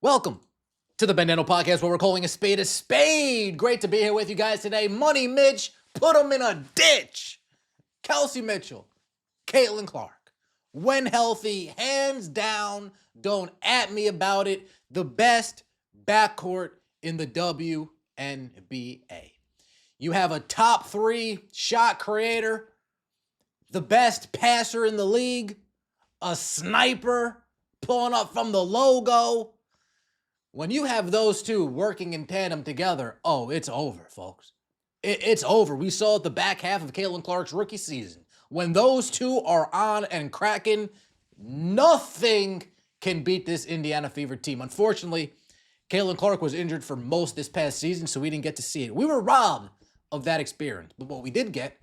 Welcome to the Bandano Podcast, where we're calling a spade a spade. Great to be here with you guys today. Money Mitch, put him in a ditch. Kelsey Mitchell, Caitlin Clark, when healthy, hands down, don't at me about it, the best backcourt in the WNBA. You have a top 3 shot creator, the best passer in the league, a sniper pulling up from the logo. When you have those two working in tandem together, oh, it's over, folks. It's over. We saw it the back half of Caitlin Clark's rookie season. When those two are on and cracking, nothing can beat this Indiana Fever team. Unfortunately, Caitlin Clark was injured for most this past season, so we didn't get to see it. We were robbed of that experience. But what we did get,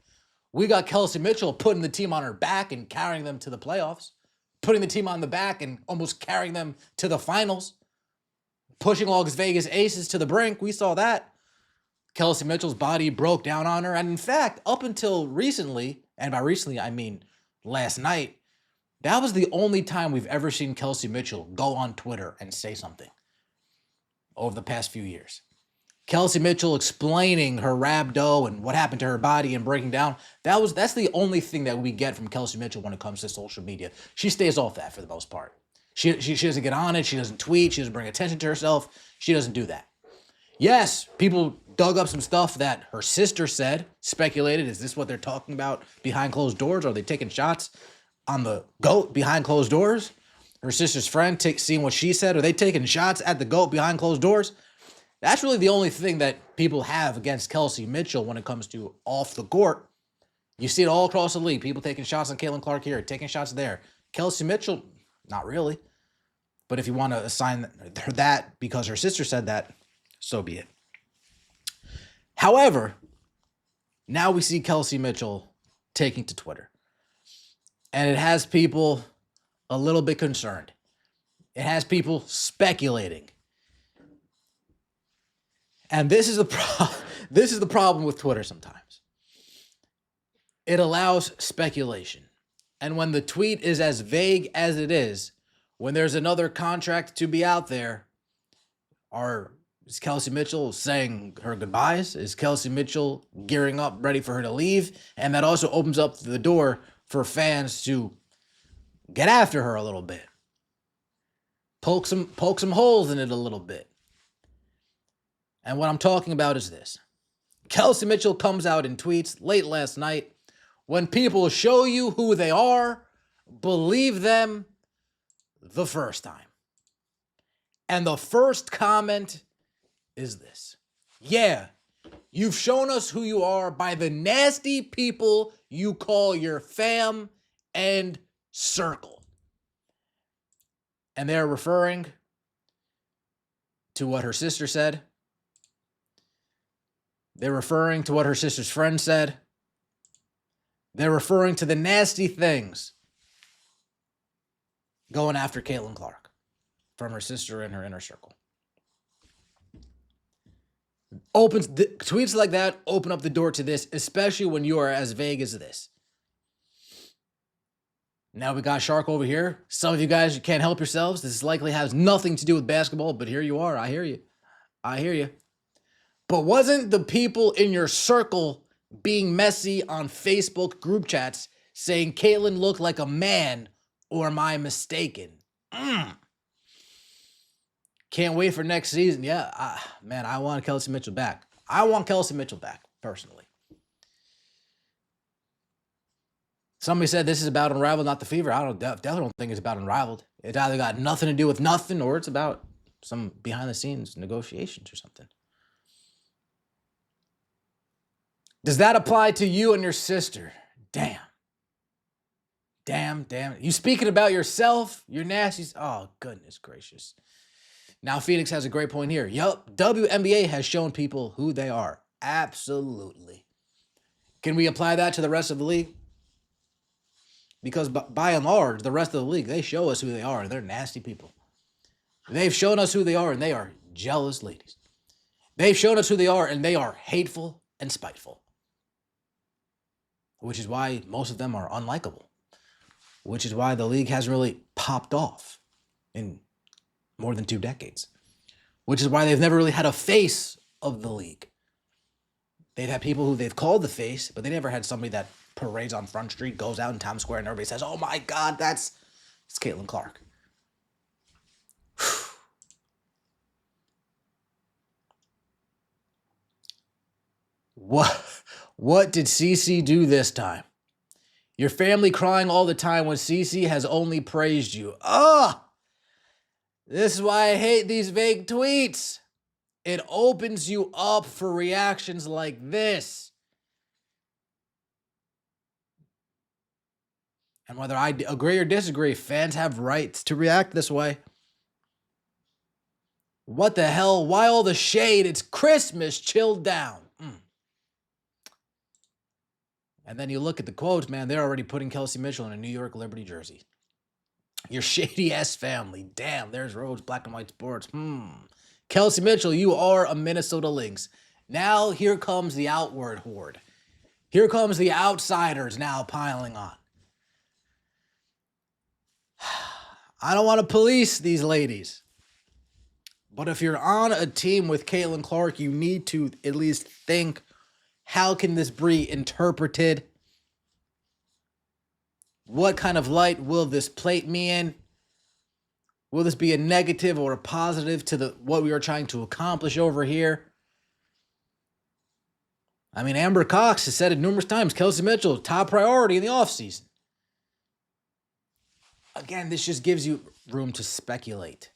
we got Kelsey Mitchell putting the team on her back and carrying them to the playoffs, putting the team on the back and almost carrying them to the finals, pushing Las Vegas Aces to the brink. We saw that. Kelsey Mitchell's body broke down on her. And in fact, up until recently, and by recently I mean last night, that was the only time we've ever seen Kelsey Mitchell go on Twitter and say something over the past few years. Kelsey Mitchell explaining her rhabdo and what happened to her body and breaking down. That's the only thing that we get from Kelsey Mitchell when it comes to social media. She stays off that for the most part. She doesn't get on it. She doesn't tweet. She doesn't bring attention to herself. She doesn't do that. Yes, people dug up some stuff that her sister said, speculated. Is this what they're talking about behind closed doors? Are they taking shots on the GOAT behind closed doors? Her sister's friend seeing what she said. Are they taking shots at the GOAT behind closed doors? That's really the only thing that people have against Kelsey Mitchell when it comes to off the court. You see it all across the league. People taking shots on Caitlin Clark here, taking shots there. Kelsey Mitchell, not really. But if you want to assign her that because her sister said that, so be it. However, now we see Kelsey Mitchell taking to Twitter. And it has people a little bit concerned. It has people speculating. And this is the problem with Twitter sometimes. It allows speculation. And when the tweet is as vague as it is, when there's another contract to be out there, is Kelsey Mitchell saying her goodbyes? Is Kelsey Mitchell gearing up, ready for her to leave? And that also opens up the door for fans to get after her a little bit. Poke some holes in it a little bit. And what I'm talking about is this. Kelsey Mitchell comes out in tweets late last night. When people show you who they are, believe them the first time. And the first comment is this. Yeah, you've shown us who you are by the nasty people you call your fam and circle. And they're referring to what her sister said. They're referring to what her sister's friend said. They're referring to the nasty things going after Caitlin Clark from her sister and her inner circle. Tweets like that open up the door to this, especially when you are as vague as this. Now we got Shark over here. Some of you guys, you can't help yourselves. This likely has nothing to do with basketball, but here you are. I hear you. But wasn't the people in your circle being messy on Facebook group chats saying Caitlin looked like a man, or am I mistaken? Can't wait for next season. Yeah, man, I want Kelsey Mitchell back. I want Kelsey Mitchell back, personally. Somebody said this is about Unrivaled, not the Fever. I definitely don't think it's about Unrivaled. It's either got nothing to do with nothing or it's about some behind-the-scenes negotiations or something. Does that apply to you and your sister? Damn. You speaking about yourself? Your nasties? Oh, goodness gracious. Now, Phoenix has a great point here. Yup, WNBA has shown people who they are. Absolutely. Can we apply that to the rest of the league? Because by and large, the rest of the league, they show us who they are, and they're nasty people. They've shown us who they are, and they are jealous ladies. They've shown us who they are, and they are hateful and spiteful. Which is why most of them are unlikable. Which is why the league hasn't really popped off in more than 2 decades, which is why they've never really had a face of the league. They've had people who they've called the face, but they never had somebody that parades on Front Street, goes out in Times Square, and everybody says, oh my God, it's Caitlin Clark. What did CC do this time? Your family crying all the time when CC has only praised you. This is why I hate these vague tweets. It opens you up for reactions like this. And whether I agree or disagree, fans have rights to react this way. What the hell? Why all the shade? It's Christmas. Chill down. And then you look at the quotes, man, they're already putting Kelsey Mitchell in a New York Liberty jersey. Your shady-ass family. Damn, there's Rhodes, Black and White Sports. Kelsey Mitchell, you are a Minnesota Lynx. Now here comes the outward horde. Here comes the outsiders now piling on. I don't want to police these ladies. But if you're on a team with Caitlin Clark, you need to at least think, how can this be interpreted? What kind of light will this plate me in? Will this be a negative or a positive to what we are trying to accomplish over here? I mean, Amber Cox has said it numerous times. Kelsey Mitchell, top priority in the offseason. Again, this just gives you room to speculate.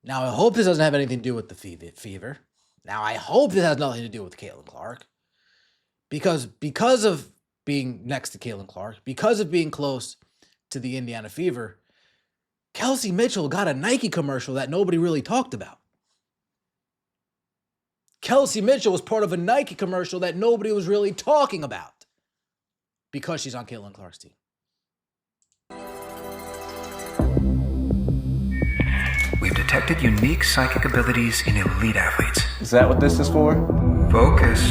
Now, I hope this doesn't have anything to do with the fever. Now, I hope this has nothing to do with Caitlin Clark. Because of being next to Caitlin Clark, because of being close to the Indiana Fever, Kelsey Mitchell got a Nike commercial that nobody really talked about. Kelsey Mitchell was part of a Nike commercial that nobody was really talking about because she's on Caitlin Clark's team. We've detected unique psychic abilities in elite athletes. Is that what this is for? Focus.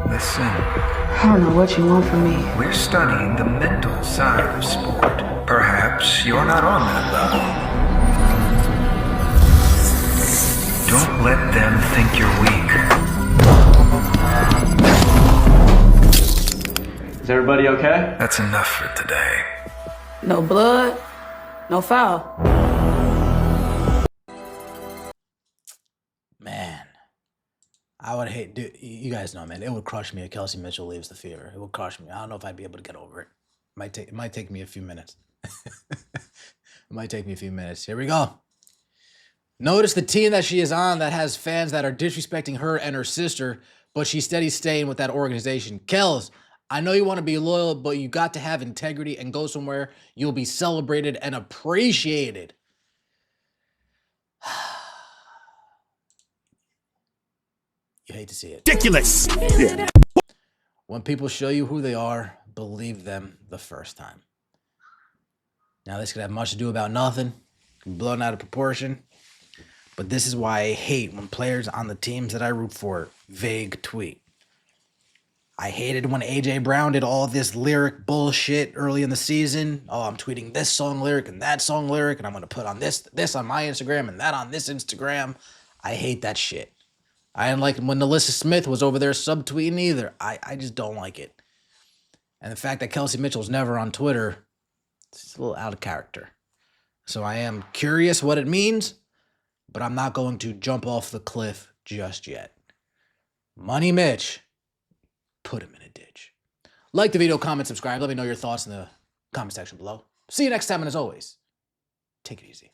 Listen. I don't know what you want from me. We're studying the mental side of sport. Perhaps you're not on that level. Don't let them think you're weak. Is everybody okay? That's enough for today. No blood, no foul. Man, I would hate, dude, you guys know, man, it would crush me if Kelsey Mitchell leaves the Fever. It would crush me. I don't know if I'd be able to get over it. It might take me a few minutes. It might take me a few minutes. Here we go. Notice the team that she is on that has fans that are disrespecting her and her sister, but she's steady staying with that organization. Kels, I know you want to be loyal, but you got to have integrity and go somewhere you'll be celebrated and appreciated. You hate to see it. Ridiculous. Yeah. When people show you who they are, believe them the first time. Now, this could have much to do about nothing, blown out of proportion. But this is why I hate when players on the teams that I root for vague tweet. I hated when AJ Brown did all this lyric bullshit early in the season. Oh, I'm tweeting this song lyric and that song lyric, and I'm going to put on this on my Instagram and that on this Instagram. I hate that shit. I didn't like it when Alyssa Smith was over there subtweeting either. I just don't like it. And the fact that Kelsey Mitchell's never on Twitter, it's a little out of character. So I am curious what it means, but I'm not going to jump off the cliff just yet. Money Mitch, put him in a ditch. Like the video, comment, subscribe. Let me know your thoughts in the comment section below. See you next time, and as always, take it easy.